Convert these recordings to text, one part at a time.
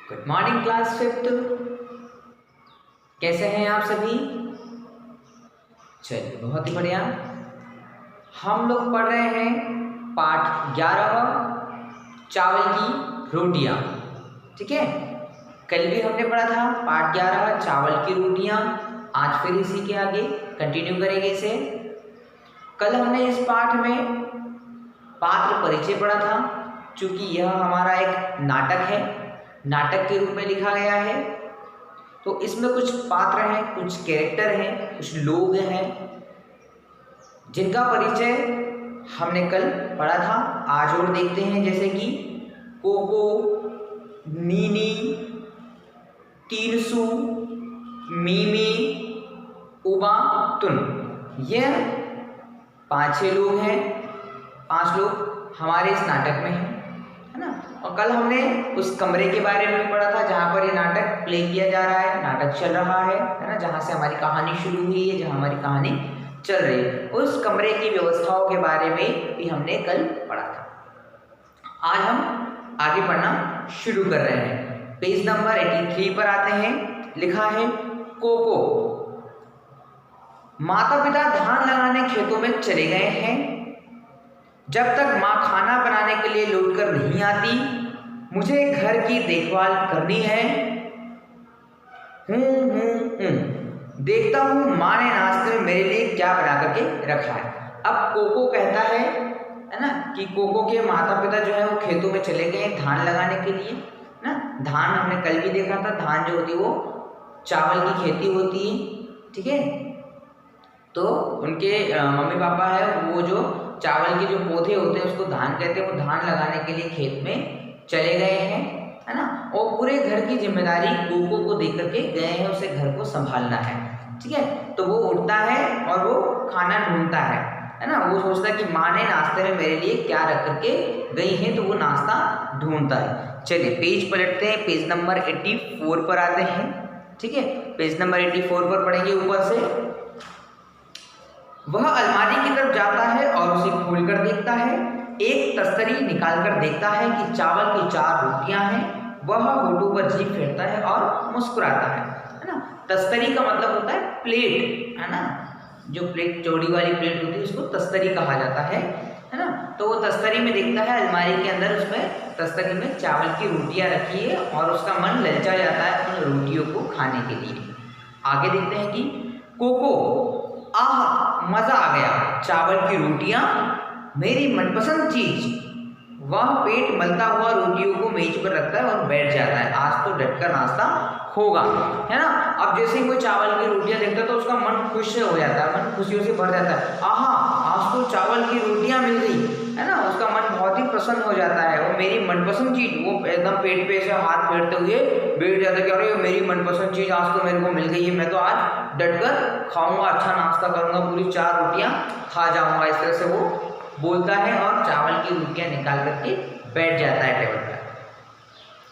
Good morning class fifth. कैसे हैं आप सभी? चलिए बहुत ही बढ़िया। हम लोग पढ़ रहे हैं पाठ 11 चावल की रोटियां। ठीक है, कल भी हमने पढ़ा था पाठ 11 चावल की रोटियां। आज फिर इसी के आगे कंटिन्यू करेंगे इसे। कल हमने इस पाठ में पात्र परिचय पढ़ा था। चूंकि यह हमारा एक नाटक है, नाटक के रूप में लिखा गया है, तो इसमें कुछ पात्र हैं, कुछ कैरेक्टर हैं, कुछ लोग हैं जिनका परिचय हमने कल पढ़ा था। आज और देखते हैं, जैसे कि कोको, नीनी, तीनसू, मीमी, उबा, तुन। यह 5-6 लोग हैं, 5 लोग हमारे इस नाटक में हैं, है ना। और कल हमने उस कमरे के बारे में पढ़ा था जहाँ पर ये नाटक प्ले किया जा रहा है, नाटक चल रहा है ना, जहाँ से हमारी कहानी शुरू हुई है, जहाँ हमारी कहानी चल रही है। उस कमरे की व्यवस्थाओं के बारे में भी हमने कल पढ़ा था। आज हम आगे पढ़ना शुरू कर रहे हैं। पेज नंबर 83 पर आते हैं। लिखा है कोको। माता पिता धान लगाने खेतों में चले गए हैं। जब तक माँ खाना बनाने के लिए लौटकर नहीं आती, मुझे घर की देखभाल करनी है। देखता हूँ माँ ने नाश्ते में मेरे लिए क्या बना करके रखा है। अब कोको कहता है ना, कि कोको के माता पिता जो है वो खेतों में चले गए धान लगाने के लिए ना। धान हमने कल भी देखा था, धान जो होती है वो चावल की खेती होती है। ठीक है, तो उनके मम्मी पापा है वो जो चावल के जो पौधे होते हैं उसको धान कहते हैं, वो धान लगाने के लिए खेत में चले गए हैं, है ना। और पूरे घर की जिम्मेदारी कोको को दे करके गए हैं, उसे घर को संभालना है। ठीक है, तो वो उठता है और वो खाना ढूंढता है ना। वो सोचता है कि माँ ने नाश्ते में मेरे लिए क्या रख करके गई है, तो वो नाश्ता ढूंढता है। चलिए पेज पलटते हैं, पेज नंबर 84 पर आते हैं। ठीक है, पेज नंबर 84 पर पढ़ेंगे ऊपर से। वह अलमारी की तरफ जाता है और उसे खोलकर देखता है। एक तस्तरी निकालकर देखता है कि चावल की 4 रोटियां हैं। वह होठों पर जीभ फेरता है और मुस्कुराता है ना। तस्तरी का मतलब होता है प्लेट, है ना। जो प्लेट, चौड़ी वाली प्लेट होती है उसको तस्तरी कहा जाता है ना। तो वो तस्तरी में देखता है, अलमारी के अंदर उसमें तस्तरी में चावल की रोटियां रखी है और उसका मन ललचा जाता है उन रोटियों को खाने के लिए। आगे देखते हैं कि कोको, आहा मजा आ गया, चावल की रोटियां मेरी मनपसंद चीज। वह पेट मलता हुआ रोटियों को मेज पर रखता है और बैठ जाता है। आज तो डटकर नाश्ता होगा, है ना। अब जैसे ही कोई चावल की रोटियां देखता है तो उसका मन खुश हो जाता है, मन खुशियों से भर जाता है। आहा आज तो चावल की रोटियां मिल गई, है ना। उसका मन बहुत ही प्रसन्न हो जाता है। वो मेरी मनपसंद चीज, वो एकदम पेट पे से हाथ फेरते हुए बैठ जाता है कि अरे मेरी मनपसंद चीज आज तो मेरे को मिल गई है, मैं तो आज डटकर खाऊंगा, अच्छा नाश्ता करूंगा, पूरी 4 रोटियां खा जाऊंगा। इस तरह से वो बोलता है और चावल की रोटियां निकाल करके बैठ जाता है टेबल पर,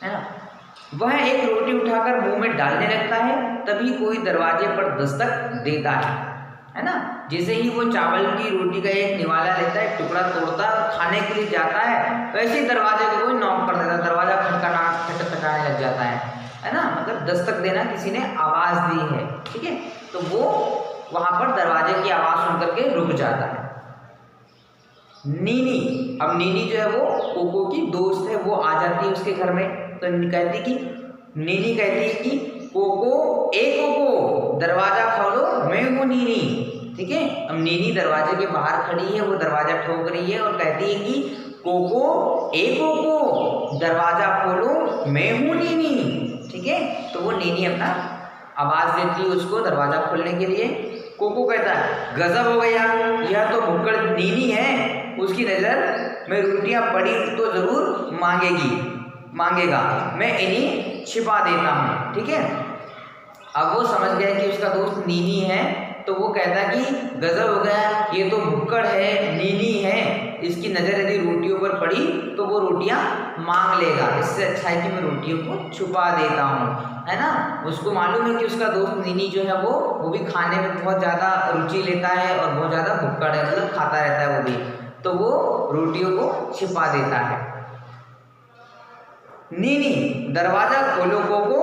है ना। वह एक रोटी उठाकर मुंह में डालने लगता है, तभी कोई दरवाजे पर दस्तक देता है ना। जैसे ही वो चावल की रोटी का एक निवाला लेता है, टुकड़ा तोड़ता है, खाने के लिए जाता है, वैसे ही दरवाजे को कोई नॉक कर देता है, दरवाजा खटखटाने लग जाता है ना। मतलब दस्तक देना, किसी ने आवाज दी है। ठीक है, तो वो वहां पर दरवाजे की आवाज सुन करके रुक जाता है। नीनी, अब नीनी जो है वो कोको की दोस्त है, वो आ जाती है उसके घर में। तो नीनी कहती है कि कोको, ए कोको दरवाजा खोलो, मैं हूँ नीनी। ठीक है, अब नीनी दरवाजे के बाहर खड़ी है, वो दरवाजा ठोक रही है और कहती है कि कोको, ए कोको दरवाजा खोलो, मैं हूँ नीनी। ठीक है, तो वो नीनी अपना आवाज देती है उसको दरवाजा खोलने के लिए। कोको कहता है गजब हो गया, यह तो भुक्कड़ नीनी है, उसकी नजर में रोटियां पड़ी तो जरूर मांगेगा, मैं इन्हीं छिपा देता हूँ। ठीक है, अब वो समझ गया कि उसका दोस्त नीनी है, तो वो कहता है कि गजब हो गया, ये तो भुक्कड़ है, नीनी है, इसकी नजर यदि रोटियों पर पड़ी तो वो रोटियां मांग लेगा, इससे अच्छा है कि मैं रोटियों को छुपा देता हूँ, है ना। उसको मालूम है कि उसका दोस्त नीनी जो है वो भी खाने में बहुत ज़्यादा रुचि लेता है और बहुत ज़्यादा भुक्कड़ है, मतलब खाता रहता है वो भी, तो वो रोटियों को छिपा देता है। नीनी दरवाजा खोलो कोको,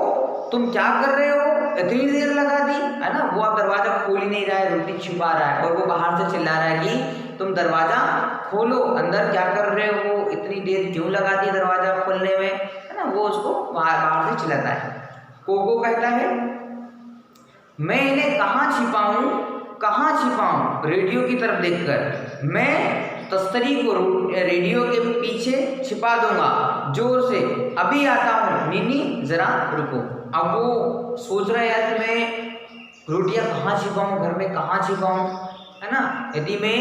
तुम क्या कर रहे हो, इतनी देर लगा दी, है ना। वो अब दरवाजा खोल ही नहीं रहा है, रोटी छिपा रहा है और वो बाहर से चिल्ला रहा है कि तुम दरवाजा खोलो, अंदर क्या कर रहे हो, इतनी देर क्यों लगा दी दरवाजा खोलने में, है ना। वो उसको बाहर से चिल्लाता है। कोको कहता है मैं इन्हें कहाँ छिपाऊं, रेडियो की तरफ देखकर, मैं तस्तरी को रेडियो के पीछे छिपा दूंगा जोर से, अभी आता हूँ, नीनी जरा रुको। अब वो सोच रहा है यार कि मैं रोटियां कहाँ छिपाऊं, घर में कहाँ छिपाऊं, है ना। यदि मैं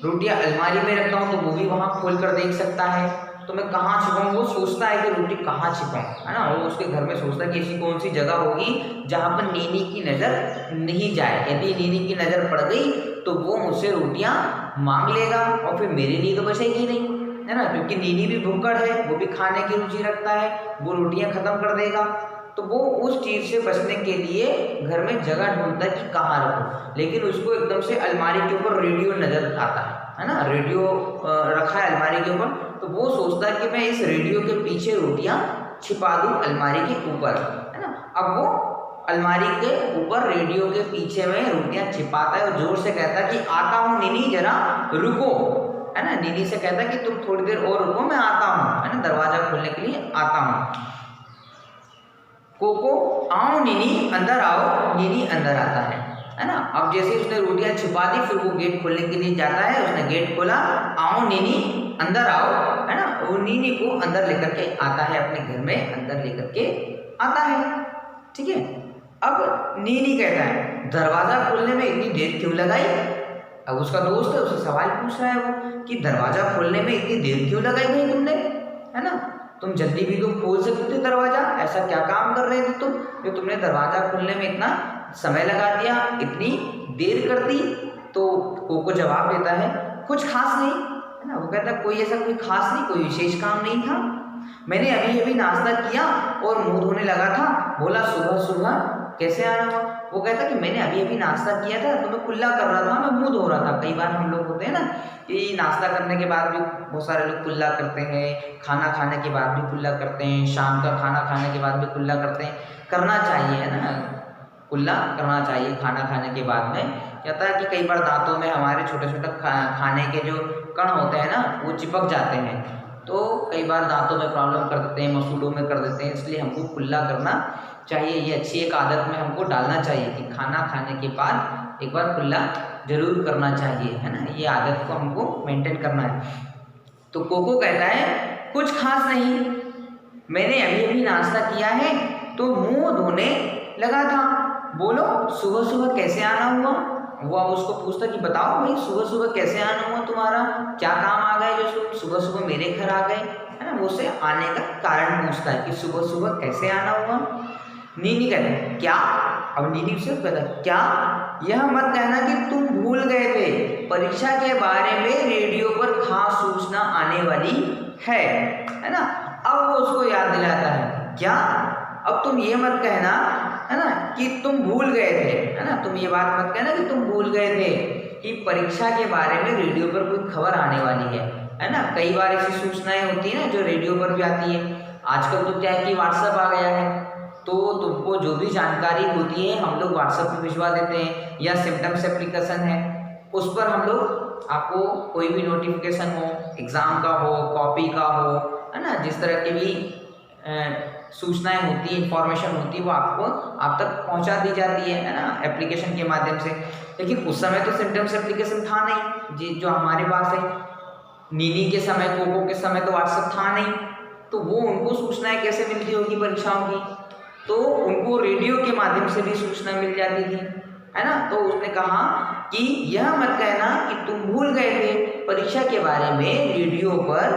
रोटियां अलमारी में रखता हूँ तो वो भी वहां खोल कर देख सकता है, तो मैं कहाँ छिपाऊं। वो सोचता है कि रोटी कहाँ छिपाऊं, है ना। वो उसके घर में सोचता है कि ऐसी कौन सी जगह होगी जहाँ पर नीनी की नज़र नहीं जाए। यदि नीनी की नज़र पड़ गई तो वो मुझसे रोटियां मांग लेगा और फिर मेरे लिए तो बचेगी नहीं, है ना, क्योंकि नीनी भी भुक्कड़ है, वो भी खाने की रुचि रखता है, वो रोटियां खत्म कर देगा। तो वो उस चीज़ से बचने के लिए घर में जगह ढूंढता है कि कहाँ रखूं, लेकिन उसको एकदम से अलमारी के ऊपर रेडियो नजर आता है ना। रेडियो रखा है अलमारी के ऊपर, तो वो सोचता है कि मैं इस रेडियो के पीछे रोटियां छिपा दूं अलमारी के ऊपर, है ना। अब वो अलमारी के ऊपर रेडियो के पीछे में रोटियां छिपाता है और जोर से कहता है कि आता हूँ नीनी जरा रुको, है ना। नीनी से कहता है कि तुम थोड़ी देर और रुको, मैं आता हूँ, है ना, दरवाजा खोलने के लिए आता हूँ। कोको आओ नीनी, अंदर आओ, नीनी अंदर आता है ना। अब जैसे उसने रोटियां छिपा दी, फिर वो गेट खोलने के लिए जाता है, उसने गेट खोला, आओ नीनी अंदर आओ, है ना। वो नीनी को अंदर लेकर के आता है, अपने घर में अंदर लेकर के आता है, ठीक है। अब नीनी कहता है दरवाजा खोलने में इतनी देर क्यों लगाई। अब उसका दोस्त है, उससे सवाल पूछ रहा है वो कि दरवाजा खोलने में इतनी देर क्यों लगाई भाई तुमने, है ना। तुम जल्दी भी तो खोल सकते थे दरवाजा, ऐसा क्या काम कर रहे थे तुम जो तुमने दरवाजा खोलने में इतना समय लगा दिया, इतनी देर कर दी। तो कोको जवाब देता है कुछ खास नहीं, है ना। वो कहता है कोई ऐसा कोई खास नहीं, कोई विशेष काम नहीं था, मैंने अभी अभी नाश्ता किया और मुंह धोने लगा था, बोला सुबह सुबह कैसे आना हुआ। वो कहता कि मैंने अभी अभी नाश्ता किया था तो मैं कुल्ला कर रहा था, मैं मुंह धो रहा था। कई बार हम लोग होते हैं ना कि नाश्ता करने के बाद भी बहुत सारे लोग कुल्ला करते हैं, खाना खाने के बाद भी कुल्ला करते हैं, शाम का खाना खाने के बाद भी कुल्ला करते हैं। करना चाहिए, है ना, कुल्ला करना चाहिए खाना खाने के बाद में। कहता है कि कई बार दांतों में हमारे छोटे छोटे खाने के जो कण होते हैं ना वो चिपक जाते हैं, तो कई बार दांतों में प्रॉब्लम कर देते हैं, मसूड़ों में कर देते हैं, इसलिए हमको कुल्ला करना चाहिए। ये अच्छी एक आदत में हमको डालना चाहिए कि खाना खाने के बाद एक बार कुल्ला जरूर करना चाहिए, है ना। ये आदत को हमको मेंटेन करना है। तो कोको कहता है कुछ खास नहीं, मैंने अभी अभी नाश्ता किया है तो मुंह धोने लगा था, बोलो सुबह सुबह कैसे आना हुआ। वो अब उसको पूछता कि बताओ भाई सुबह सुबह कैसे आना हुआ तुम्हारा, क्या काम आ गए जो सुबह सुबह मेरे घर आ गए, है ना। वो उससे आने का कारण पूछता है कि सुबह सुबह कैसे आना हुआ। नीनी कहते हैं क्या, अब नीनी उसे कहता है क्या, यह मत कहना कि तुम भूल गए थे, परीक्षा के बारे में रेडियो पर खास सूचना आने वाली है ना। अब वो उसको याद दिलाता है क्या, अब तुम ये मत कहना, है ना, कि तुम भूल गए थे, है ना। तुम ये बात मत कहना कि तुम भूल गए थे कि परीक्षा के बारे में रेडियो पर कोई खबर आने वाली है ना। कई बार ऐसी सूचनाएं होती है ना जो रेडियो पर भी आती है। आजकल तो क्या है कि व्हाट्सएप आ गया है, तो तुमको जो भी जानकारी होती है हम लोग व्हाट्सएप पे भिजवा देते हैं, या सिम्टम्स एप्लीकेशन है उस पर हम लोग आपको कोई भी नोटिफिकेशन हो, एग्ज़ाम का हो, कॉपी का हो, है ना, जिस तरह की भी सूचनाएं होती है, इंफॉर्मेशन होती है, वो आपको आप तक पहुंचा दी जाती है ना, एप्लीकेशन के माध्यम से। लेकिन उस समय तो सिम्टम्स एप्लीकेशन था नहीं जी जो हमारे पास है। नीनी के समय, कोको के समय तो व्हाट्सएप था नहीं, तो वो उनको सूचनाएं कैसे मिलती होगी परीक्षाओं की, तो उनको रेडियो के माध्यम से भी सूचना मिल जाती थी, है ना। तो उसने कहा कि यह मत कहना कि तुम भूल गए थे, परीक्षा के बारे में रेडियो पर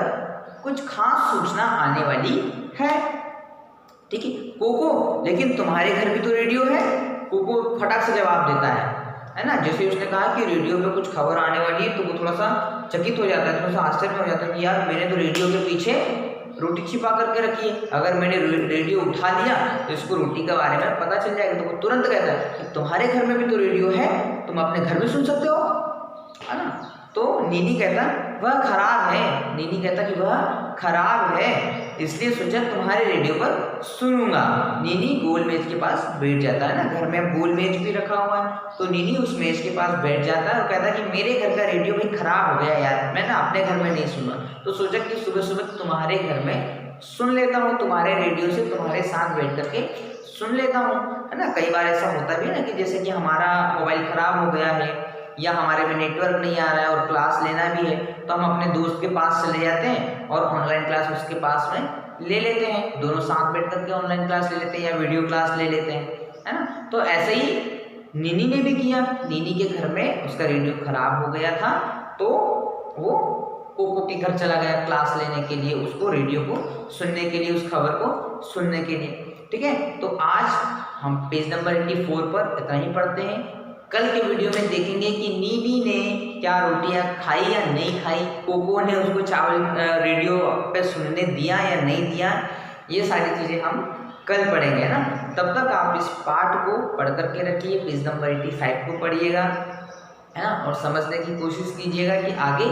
कुछ खास सूचना आने वाली है, ठीक है। कोको लेकिन तुम्हारे घर भी तो रेडियो है, कोको फटाक से जवाब देता है ना। जैसे उसने कहा कि रेडियो पे कुछ खबर आने वाली है तो वो थोड़ा सा चकित हो जाता है, थोड़ा सा आश्चर्य में हो जाता है कि यार मैंने तो रेडियो के पीछे रोटी छिपा करके रखी है, अगर मैंने रेडियो उठा लिया तो इसको रोटी के बारे में पता चल जाएगा। तो वो तुरंत कहता है कि तुम्हारे घर में भी तो रेडियो है, तुम अपने घर में सुन सकते हो, है ना। तो नीनी कहता वह खराब है, नीनी कहता कि वह खराब है, इसलिए सोचा तुम्हारे रेडियो पर सुनूंगा। नीनी गोल मेज के पास बैठ जाता है ना, घर में गोल मेज भी रखा हुआ है, तो नीनी उस मेज के पास बैठ जाता है और कहता है कि मेरे घर का रेडियो भाई खराब हो गया यार, मैं ना अपने घर में नहीं सुना, तो सोचा कि सुबह सुबह तुम्हारे घर में सुन लेता हूँ, तुम्हारे रेडियो से तुम्हारे साथ बैठ करके सुन लेता हूँ, है ना। कई बार ऐसा होता भी है ना कि जैसे कि हमारा मोबाइल खराब हो गया है या हमारे में नेटवर्क नहीं आ रहा है और क्लास लेना भी है, तो हम अपने दोस्त के पास चले जाते हैं और ऑनलाइन क्लास उसके पास में ले लेते हैं, दोनों साथ बैठ करके ऑनलाइन क्लास ले लेते हैं या वीडियो क्लास ले लेते हैं, है ना। तो ऐसे ही नीनी ने भी किया। नीनी के घर में उसका रेडियो खराब हो गया था, तो वो कोको के घर चला गया क्लास लेने के लिए, उसको रेडियो को सुनने के लिए, उस खबर को सुनने के लिए। ठीक है, तो आज हम पेज नंबर 84 पर इतना ही पढ़ते हैं। कल के वीडियो में देखेंगे कि नीनी ने क्या रोटियां खाई या नहीं खाई, कोको ने उसको चावल रेडियो पे सुनने दिया या नहीं दिया, ये सारी चीज़ें हम कल पढ़ेंगे ना। तब तक आप इस पाठ को पढ़ करके रखिए, पेज नंबर 85 को पढ़िएगा, है ना, और समझने की कोशिश कीजिएगा कि आगे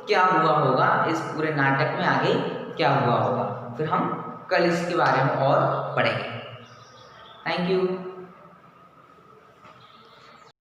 क्या हुआ होगा, इस पूरे नाटक में आगे क्या हुआ होगा। फिर हम कल इसके बारे में और पढ़ेंगे। Thank you.